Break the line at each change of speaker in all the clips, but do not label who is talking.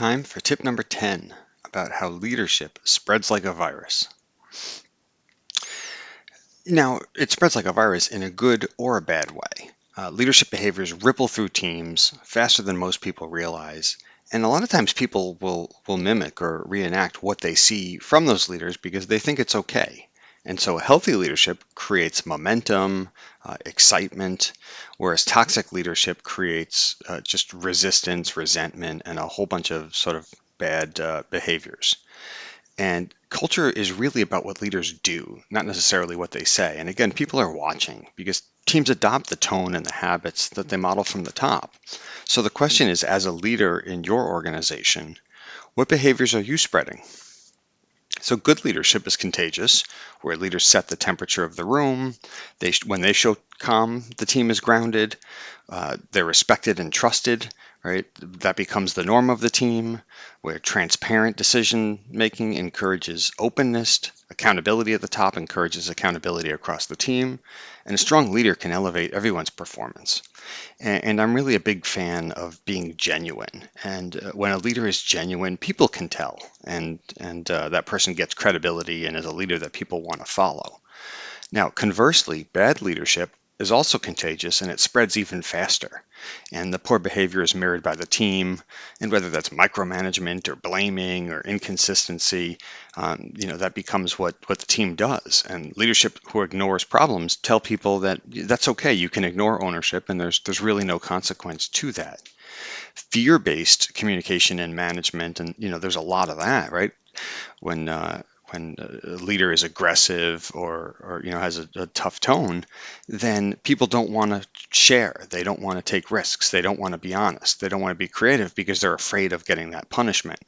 Time for tip number 10 about how leadership spreads like a virus. Now, it spreads like a virus in a good or a bad way. Leadership behaviors ripple through teams faster than most people realize. And a lot of times people will mimic or reenact what they see from those leaders because they think it's okay. And so healthy leadership creates momentum, excitement, whereas toxic leadership creates just resistance, resentment, and a whole bunch of sort of bad behaviors. And culture is really about what leaders do, not necessarily what they say. And again, people are watching because teams adopt the tone and the habits that they model from the top. So the question is, as a leader in your organization, what behaviors are you spreading? So good leadership is contagious, where leaders set the temperature of the room. When they show calm, the team is grounded. They're respected and trusted, right? That becomes the norm of the team, where transparent decision making encourages openness. Accountability at the top encourages accountability across the team. And a strong leader can elevate everyone's performance. And I'm really a big fan of being genuine. And when a leader is genuine, people can tell, and that person gets credibility and is a leader that people want to follow. Now, conversely, bad leadership is also contagious and it spreads even faster. And the poor behavior is mirrored by the team, and whether that's micromanagement or blaming or inconsistency, that becomes what the team does. And leadership who ignores problems tell people that that's okay, you can ignore ownership, and there's really no consequence to that. Fear-based communication and management, and there's a lot of that, right? when uh, when a leader is aggressive or has a tough tone, then people don't want to share. They don't want to take risks. They don't want to be honest. They don't want to be creative because they're afraid of getting that punishment.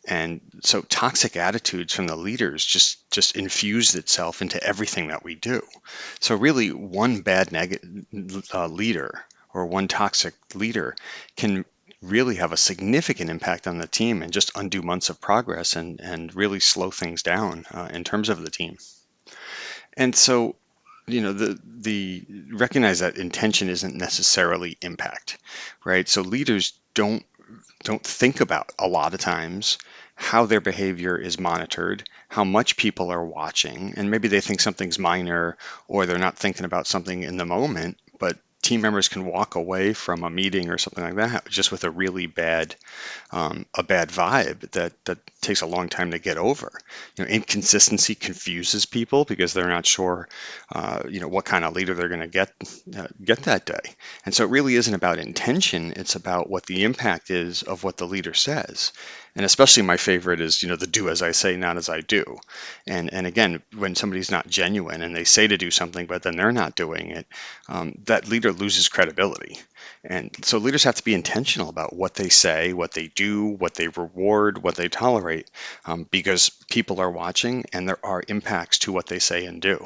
And so toxic attitudes from the leaders just infused itself into everything that we do. So really, one bad leader or one toxic leader can really have a significant impact on the team and just undo months of progress and really slow things down in terms of the team. And so, the recognize that intention isn't necessarily impact, right? So leaders don't think about a lot of times how their behavior is monitored, how much people are watching, and maybe they think something's minor or they're not thinking about something in the moment, but team members can walk away from a meeting or something like that just with a really bad vibe that takes a long time to get over. Inconsistency confuses people because they're not sure, what kind of leader they're going to get that day. And so it really isn't about intention; it's about what the impact is of what the leader says. And especially my favorite is, the do as I say, not as I do. And again, when somebody's not genuine and they say to do something, but then they're not doing it, that leader loses credibility. And so leaders have to be intentional about what they say, what they do, what they reward, what they tolerate, because people are watching and there are impacts to what they say and do.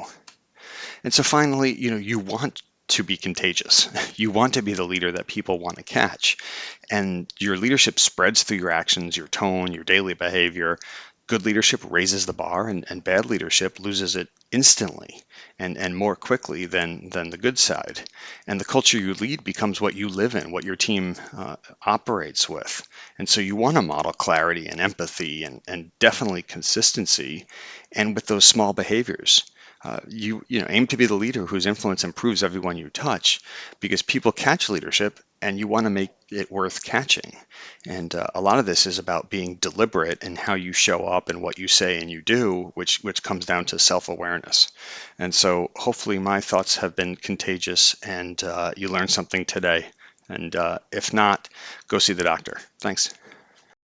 And so finally, you want to be contagious. You want to be the leader that people want to catch. And your leadership spreads through your actions, your tone, your daily behavior. Good leadership raises the bar, and bad leadership loses it instantly and more quickly than the good side. And the culture you lead becomes what you live in, what your team operates with. And so you want to model clarity and empathy and definitely consistency, and with those small behaviors. You aim to be the leader whose influence improves everyone you touch because people catch leadership and you want to make it worth catching. And a lot of this is about being deliberate in how you show up and what you say and you do, which comes down to self-awareness. And so hopefully my thoughts have been contagious and you learned something today. And if not, go see the doctor. Thanks.